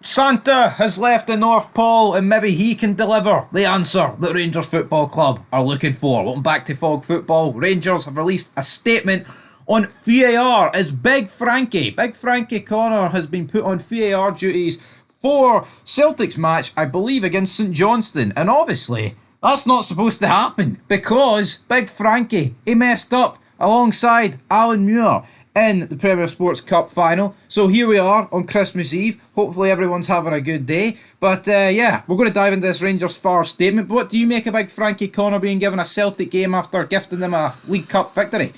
Santa has left the North Pole and maybe he can deliver the answer that Rangers Football Club are looking for. Welcome back to Fog Football. Rangers have released a statement on VAR as Big Frankie Connor has been put on VAR duties for Celtic's match, I believe, against St Johnstone. And obviously, that's not supposed to happen because Big Frankie, he messed up alongside Alan Muir in the Premier Sports Cup final. So here we are on Christmas Eve. Hopefully everyone's having a good day. But yeah, we're going to dive into this Rangers VAR statement. But what do you make of Big Frankie Connor being given a Celtic game after gifting them a League Cup victory?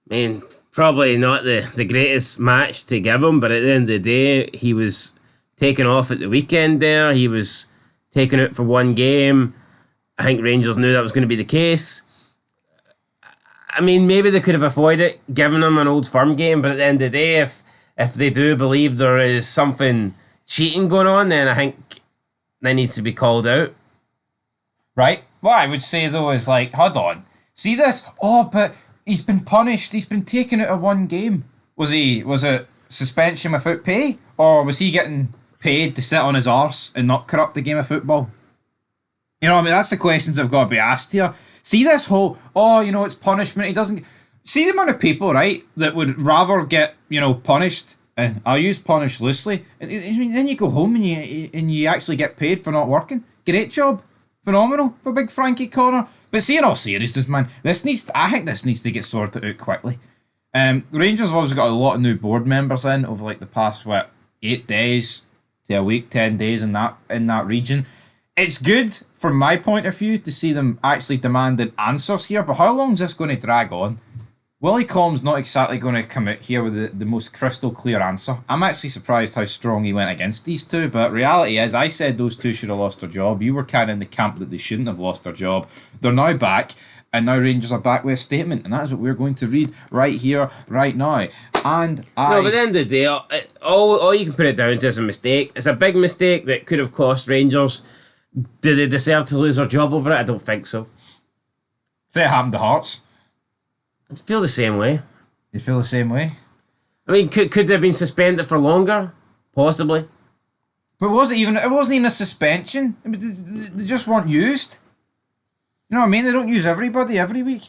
I mean, probably not the greatest match to give him, but at the end of the day, he was taken off at the weekend there. He was taken out for one game. I think Rangers knew that was going to be the case. I mean, maybe they could have avoided giving him an Old Firm game, but at the end of the day, if they do believe there is something cheating going on, then I think that needs to be called out. Right? What I would say though is like, hold on. See this? Oh, but he's been punished. He's been taken out of one game. Was it suspension without pay? Or was he getting paid to sit on his arse and not corrupt the game of football? You know what I mean? That's the questions that have got to be asked here. See this whole, it's punishment. He doesn't... See the amount of people, right, that would rather get, punished, and I'll use punished loosely, and then you go home and you actually get paid for not working. Great job. Phenomenal for Big Frankie Connor. But see, in all seriousness, man, I think this needs to get sorted out quickly. Rangers have obviously got a lot of new board members in over like the past, 8 days to a week, 10 days in that region. It's good, from my point of view, to see them actually demanding answers here, but how long is this going to drag on? Willie Collum's not exactly going to come out here with the most crystal clear answer. I'm actually surprised how strong he went against these two, but reality is, I said those two should have lost their job. You were kind of in the camp that they shouldn't have lost their job. They're now back, and now Rangers are back with a statement, and that is what we're going to read right here, right now. No, but at the end of the day, all you can put it down to is a mistake. It's a big mistake that could have cost Rangers. Did they deserve to lose their job over it? I don't think so. Say it happened to Hearts. I feel the same way. You feel the same way? I mean, could they have been suspended for longer? Possibly. But it wasn't even a suspension. They just weren't used. You know what I mean? They don't use everybody every week.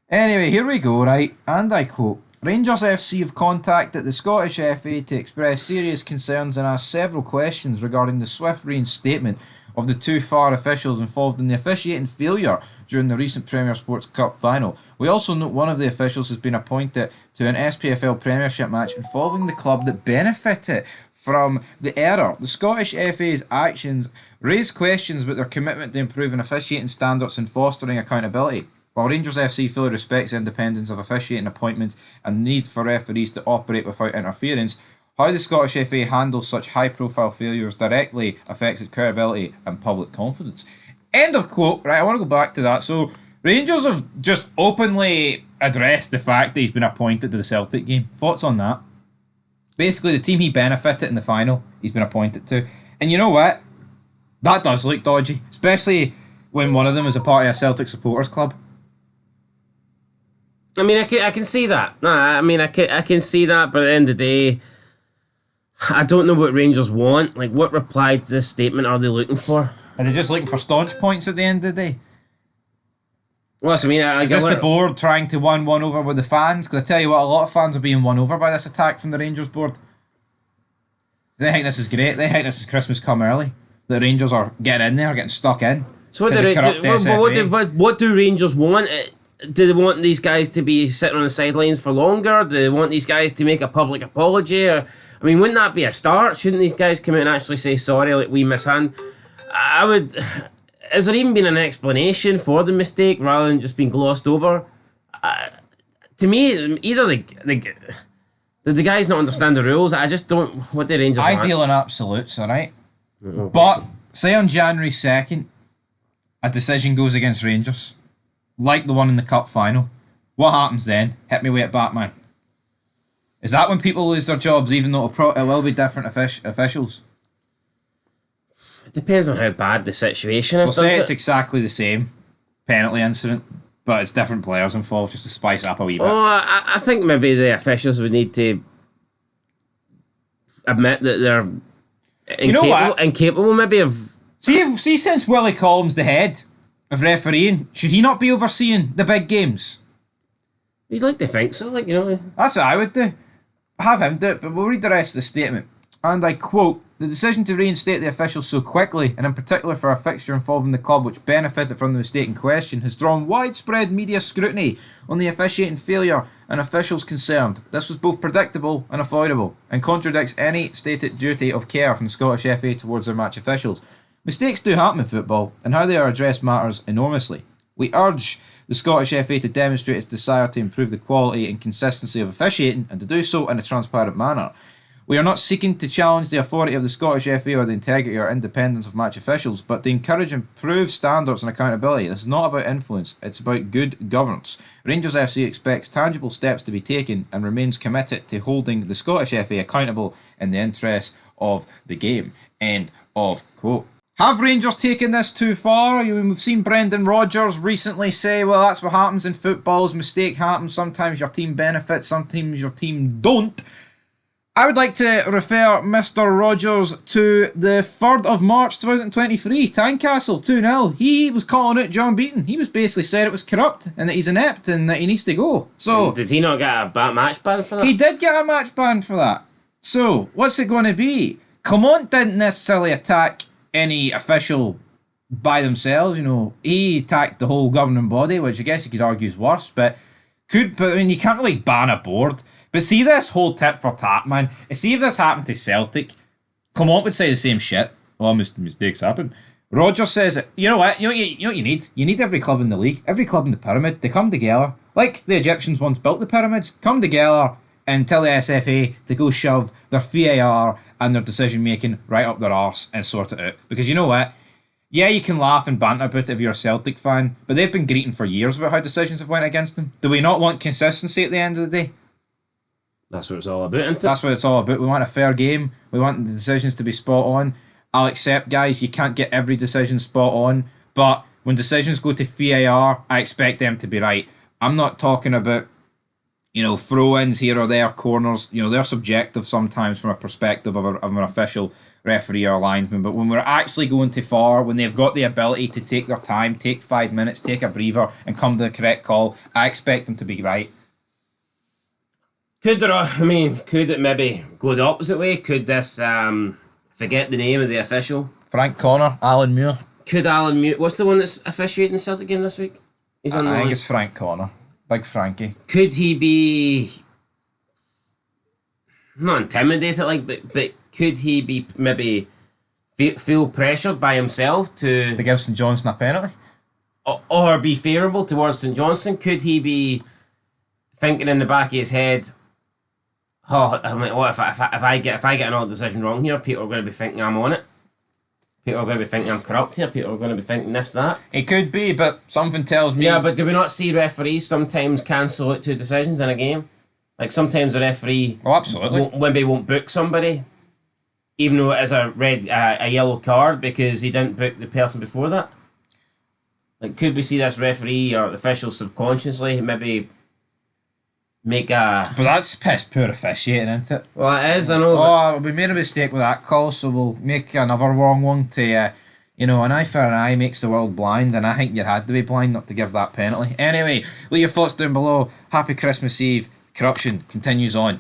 Anyway, here we go, right? And I quote, Rangers FC have contacted the Scottish FA to express serious concerns and ask several questions regarding the swift reinstatement of the two VAR officials involved in the officiating failure during the recent Premier Sports Cup final. We also note one of the officials has been appointed to an SPFL Premiership match involving the club that benefited from the error. The Scottish FA's actions raise questions about their commitment to improving officiating standards and fostering accountability. While Rangers FC fully respects the independence of officiating appointments and the need for referees to operate without interference, how the Scottish FA handles such high-profile failures directly affects its credibility and public confidence. End of quote. Right, I want to go back to that. So, Rangers have just openly addressed the fact that he's been appointed to the Celtic game. Thoughts on that? Basically, the team he benefited in the final, he's been appointed to. And you know what? That does look dodgy. Especially when one of them is a part of a Celtic supporters club. I mean, I can see that. No, I mean, I can see that, but at the end of the day, I don't know what Rangers want. Like, what reply to this statement are they looking for? Are they just looking for staunch points at the end of the day? Well, I mean, is this the board trying to win one over with the fans? Because I tell you what, a lot of fans are being won over by this attack from the Rangers board. They think this is great. They think this is Christmas come early. The Rangers are getting in there, getting stuck in. So what do Rangers want? Do they want these guys to be sitting on the sidelines for longer? Do they want these guys to make a public apology? Or, I mean, wouldn't that be a start? Shouldn't these guys come out and actually say sorry, like we mishand? I would. Has there even been an explanation for the mistake rather than just being glossed over? To me, either the guys not understand the rules. I just don't. What the Rangers want? I deal in absolutes, alright? But say on January 2nd, a decision goes against Rangers, like the one in the cup final. What happens then? Hit me with it, Batman. Is that when people lose their jobs, even though it will be different officials? It depends on how bad the situation is. We'll say it's exactly the same penalty incident, but it's different players involved just to spice it up a wee bit. Oh, I think maybe the officials would need to admit that they're Incapable maybe of... See, since Willie Collins the head of refereeing, should he not be overseeing the big games? You'd like to think so, like, you know. That's what I would do. Have him do it, but we'll read the rest of the statement. And I quote, "The decision to reinstate the officials so quickly, and in particular for a fixture involving the club which benefited from the mistake in question, has drawn widespread media scrutiny on the officiating failure and officials concerned. This was both predictable and avoidable, and contradicts any stated duty of care from the Scottish FA towards their match officials. Mistakes do happen in football, and how they are addressed matters enormously. We urge the Scottish FA to demonstrate its desire to improve the quality and consistency of officiating, and to do so in a transparent manner. We are not seeking to challenge the authority of the Scottish FA or the integrity or independence of match officials, but to encourage improved standards and accountability. This is not about influence, it's about good governance. Rangers FC expects tangible steps to be taken and remains committed to holding the Scottish FA accountable in the interests of the game." End of quote. Have Rangers taken this too far? We've seen Brendan Rodgers recently say, well, that's what happens in football. Mistake happens. Sometimes your team benefits, sometimes your team don't. I would like to refer Mr. Rodgers to the 3rd of March 2023, Tynecastle, 2-0. He was calling out John Beaton. He was basically said it was corrupt and that he's inept and that he needs to go. So did he not get a match ban for that? He did get a match ban for that. So what's it going to be? Clement didn't necessarily attack any official by themselves. You know, he attacked the whole governing body, which I guess you could argue is worse. But I mean, you can't really ban a board. But see this whole tit for tat, man. See if this happened to Celtic, Clement would say the same shit. Oh, mistakes happen. Rodgers says it. You know what? You know what you need? You need every club in the league, every club in the pyramid. They come together like the Egyptians once built the pyramids. Come together and tell the SFA to go shove their VAR and their decision making right up their arse and sort it out. Because you know what? Yeah, you can laugh and banter about it if you're a Celtic fan, but they've been greeting for years about how decisions have went against them. Do we not want consistency at the end of the day? That's what it's all about, isn't it? That's what it's all about. We want a fair game. We want the decisions to be spot on. I'll accept, guys, you can't get every decision spot on, but when decisions go to VAR, I expect them to be right. I'm not talking about, you know, throw-ins here or there, corners. You know, they're subjective sometimes from a perspective of an official referee or linesman. But when we're actually going too far, when they've got the ability to take their time, take 5 minutes, take a breather, and come to the correct call, I expect them to be right. Could it maybe go the opposite way? Could this, forget the name of the official? Frank Connor, Alan Muir. Could Alan Muir, what's the one that's officiating the Celtic game this week? He's on I think it's Frank Connor. Big Frankie. Could he be, not intimidated, but could he be maybe feel pressured by himself to give St Johnstone a penalty? Or be favourable towards St Johnstone? Could he be thinking in the back of his head, oh, I mean, what if I get another decision wrong here? People are going to be thinking I'm on it. People are going to be thinking I'm corrupt here. People are going to be thinking this, that. It could be, but something tells me. Yeah, but do we not see referees sometimes cancel out 2 decisions in a game? Like sometimes a referee, absolutely, maybe won't book somebody, even though it is a yellow card because he didn't book the person before that. Like, could we see this referee or official subconsciously maybe make a... But that's piss poor officiating, isn't it? Well, it is, I know. Oh, we made a mistake with that call, so we'll make another wrong one to, you know, an eye for an eye makes the world blind, and I think you had to be blind not to give that penalty. Anyway, leave your thoughts down below. Happy Christmas Eve. Corruption continues on.